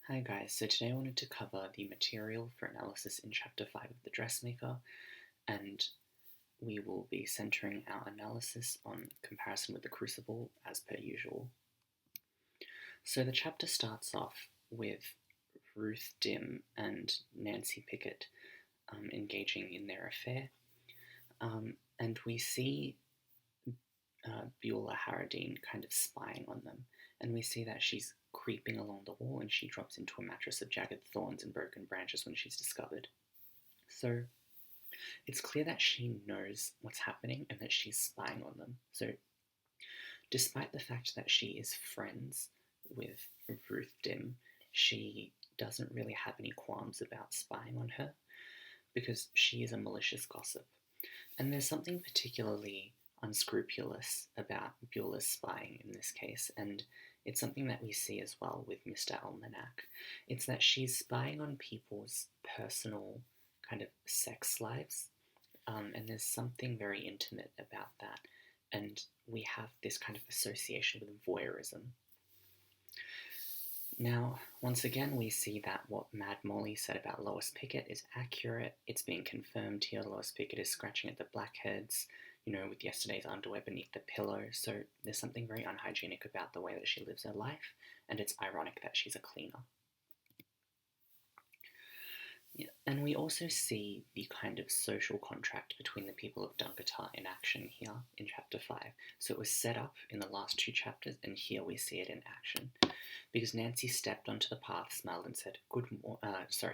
Hi guys, so today I wanted to cover the material for analysis in Chapter 5 of the Dressmaker, and we will be centering our analysis on comparison with the Crucible as per usual. So the chapter starts off with Ruth Dim and Nancy Pickett engaging in their affair, and we see Beulah Harradine kind of spying on them, and we see that she's creeping along the wall and she drops into a mattress of jagged thorns and broken branches when she's discovered. So it's clear that she knows what's happening and that she's spying on them. So despite the fact that she is friends with Ruth Dim, she doesn't really have any qualms about spying on her because she is a malicious gossip. And there's something particularly unscrupulous about Beulah's spying in this case, and it's something that we see as well with Mr. Almanac. It's that she's spying on people's personal kind of sex lives, and there's something very intimate about that, and we have this kind of association with voyeurism. Now, once again, we see that what Mad Molly said about Lois Pickett is accurate. It's being confirmed here. Lois Pickett is scratching at the blackheads, with yesterday's underwear beneath the pillow. So there's something very unhygienic about the way that she lives her life, and it's ironic that she's a cleaner. Yeah. And we also see the kind of social contract between the people of Dunkertar in action here in Chapter 5. So it was set up in the last two chapters, and here we see it in action. Because Nancy stepped onto the path, smiled, and said,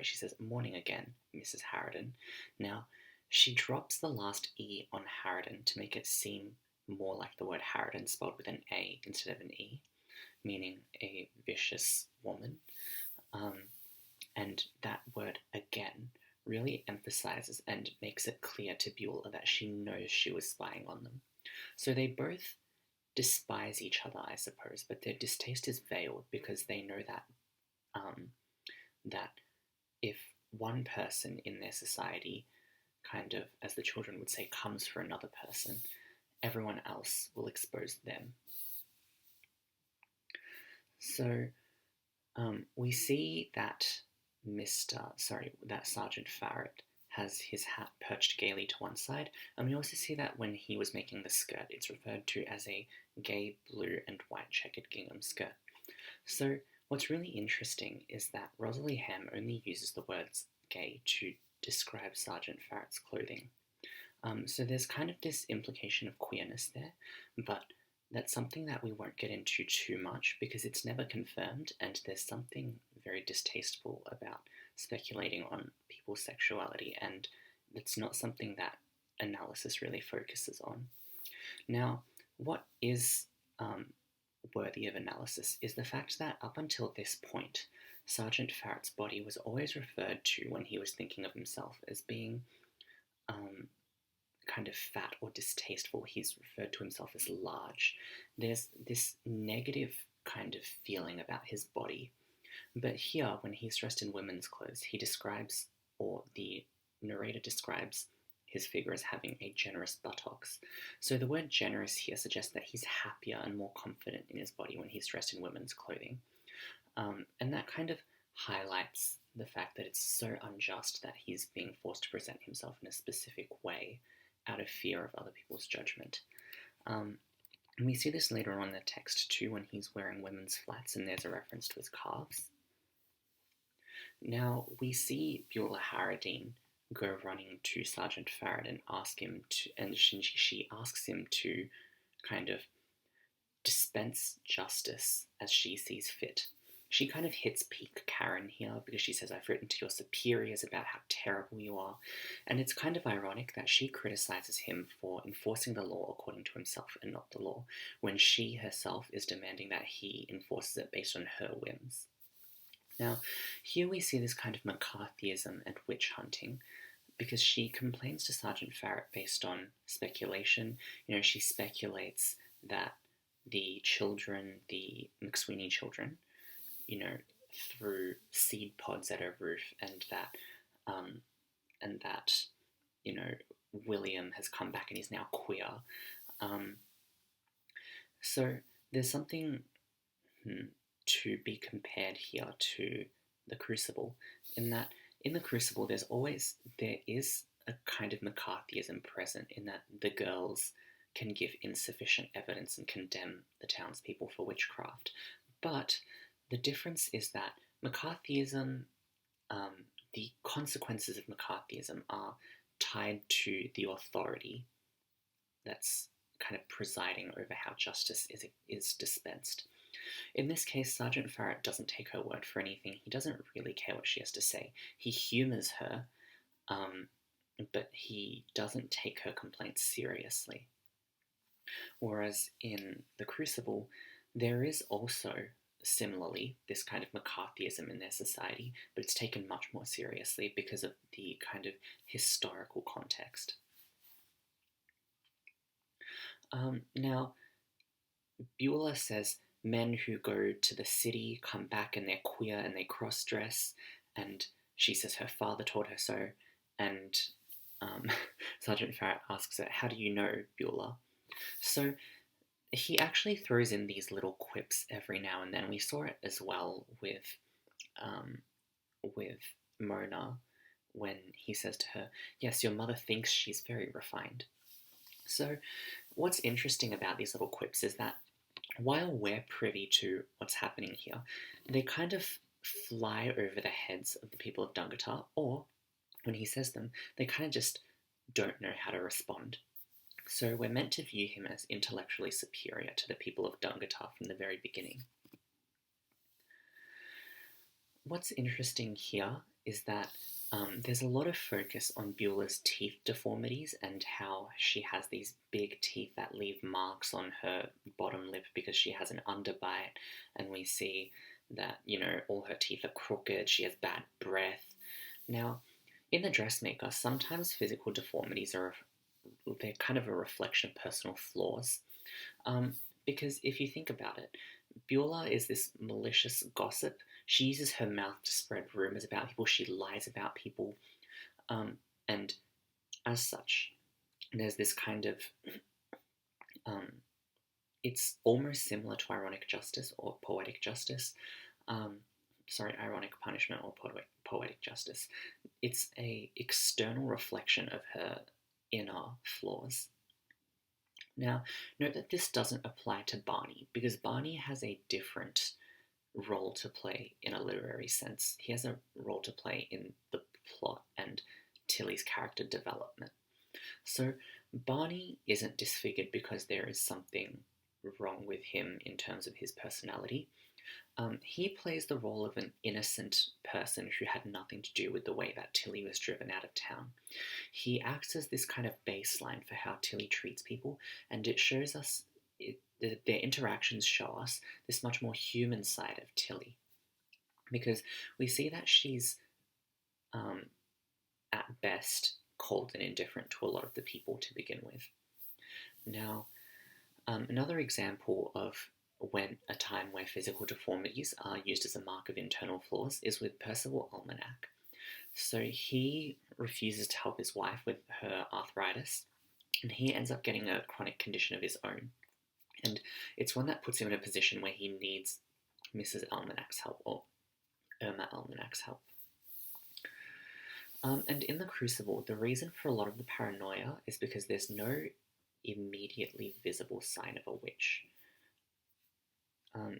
she says, "Morning again, Mrs. Harradine." Now, she drops the last E on Harradine to make it seem more like the word Harradine spelled with an A instead of an E, meaning a vicious woman. And that word again really emphasizes and makes it clear to Beulah that she knows she was spying on them. So they both despise each other, I suppose, but their distaste is veiled because they know that that if one person in their society kind of, as the children would say, comes for another person, everyone else will expose them. So we see that that Sergeant Farrett has his hat perched gaily to one side, and we also see that when he was making the skirt, it's referred to as a gay blue and white checkered gingham skirt. So what's really interesting is that Rosalie Ham only uses the words gay to describe Sergeant Farrett's clothing. So there's kind of this implication of queerness there, but that's something that we won't get into too much because it's never confirmed, and there's something very distasteful about speculating on people's sexuality, and it's not something that analysis really focuses on. Now, what is worthy of analysis is the fact that up until this point, Sergeant Farrett's body was always referred to when he was thinking of himself as being kind of fat or distasteful. He's referred to himself as large. There's this negative kind of feeling about his body. But here, when he's dressed in women's clothes, he describes, or the narrator describes, his figure as having a generous buttocks. So the word generous here suggests that he's happier and more confident in his body when he's dressed in women's clothing. And that kind of highlights the fact that it's so unjust that he's being forced to present himself in a specific way out of fear of other people's judgment. And we see this later on in the text too when he's wearing women's flats and there's a reference to his calves. Now we see Beulah Harradine go running to Sergeant Farrett and ask him to, and she asks him to kind of dispense justice as she sees fit. She kind of hits peak Karen here because she says, "I've written to your superiors about how terrible you are." And it's kind of ironic that she criticizes him for enforcing the law according to himself and not the law, when she herself is demanding that he enforces it based on her whims. Now, here we see this kind of McCarthyism and witch hunting, because she complains to Sergeant Farrett based on speculation. She speculates that the children, the McSweeney children, threw seed pods at her roof, and that William has come back and he's now queer. So there's something to be compared here to the Crucible, in that in the Crucible there is a kind of McCarthyism present in that the girls can give insufficient evidence and condemn the townspeople for witchcraft. But the difference is that McCarthyism, the consequences of McCarthyism are tied to the authority that's kind of presiding over how justice is dispensed. In this case, Sergeant Farrett doesn't take her word for anything. He doesn't really care what she has to say. He humours her, but he doesn't take her complaints seriously. Whereas in The Crucible, there is also similarly this kind of McCarthyism in their society, but it's taken much more seriously because of the kind of historical context. Now, Beulah says men who go to the city come back and they're queer and they cross-dress, and she says her father told her so, and Sergeant Farrett asks her, how do you know, Beulah? So he actually throws in these little quips every now and then. We saw it as well with Mona when he says to her, yes, your mother thinks she's very refined. So what's interesting about these little quips is that while we're privy to what's happening here, they kind of fly over the heads of the people of Dungatar, or when he says them, they kind of just don't know how to respond. So we're meant to view him as intellectually superior to the people of Dungatar from the very beginning. What's interesting here is that there's a lot of focus on Beulah's teeth deformities and how she has these big teeth that leave marks on her bottom lip because she has an underbite, and we see that, all her teeth are crooked, she has bad breath. Now, in The Dressmaker, sometimes physical deformities they're kind of a reflection of personal flaws. Because if you think about it, Beulah is this malicious gossip. She uses her mouth to spread rumors about people. She lies about people. And as such, there's this kind of... it's almost similar to ironic justice or poetic justice. Ironic punishment or poetic justice. It's a external reflection of her inner flaws. Now, note that this doesn't apply to Barney, because Barney has a different role to play in a literary sense. He has a role to play in the plot and Tilly's character development. So Barney isn't disfigured because there is something wrong with him in terms of his personality. He plays the role of an innocent person who had nothing to do with the way that Tilly was driven out of town. He acts as this kind of baseline for how Tilly treats people, and it shows us, their interactions show us this much more human side of Tilly. Because we see that she's, at best, cold and indifferent to a lot of the people to begin with. Now, another example of a time where physical deformities are used as a mark of internal flaws is with Percival Almanac. So he refuses to help his wife with her arthritis, and he ends up getting a chronic condition of his own. And it's one that puts him in a position where he needs Mrs. Almanac's help, or Irma Almanac's help. And in The Crucible, the reason for a lot of the paranoia is because there's no immediately visible sign of a witch.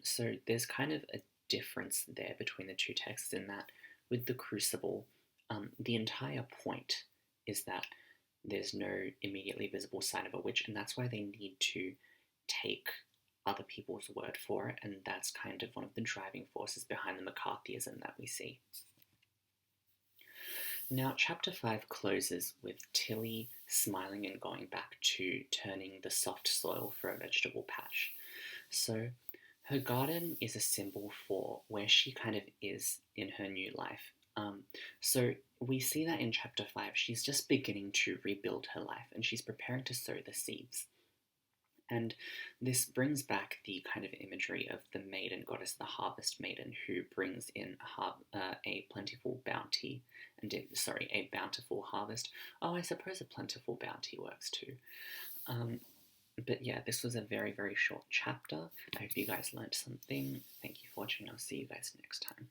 So there's kind of a difference there between the two texts in that with The Crucible, the entire point is that there's no immediately visible sign of a witch, and that's why they need to take other people's word for it, and that's kind of one of the driving forces behind the McCarthyism that we see. Now, Chapter 5 closes with Tilly smiling and going back to turning the soft soil for a vegetable patch. So her garden is a symbol for where she kind of is in her new life. So we see that in Chapter 5, she's just beginning to rebuild her life, and she's preparing to sow the seeds. And this brings back the kind of imagery of the maiden goddess, the harvest maiden, who brings in a plentiful bounty, a bountiful harvest. Oh, I suppose a plentiful bounty works too. But yeah, this was a very, very short chapter. I hope you guys learned something. Thank you for watching. I'll see you guys next time.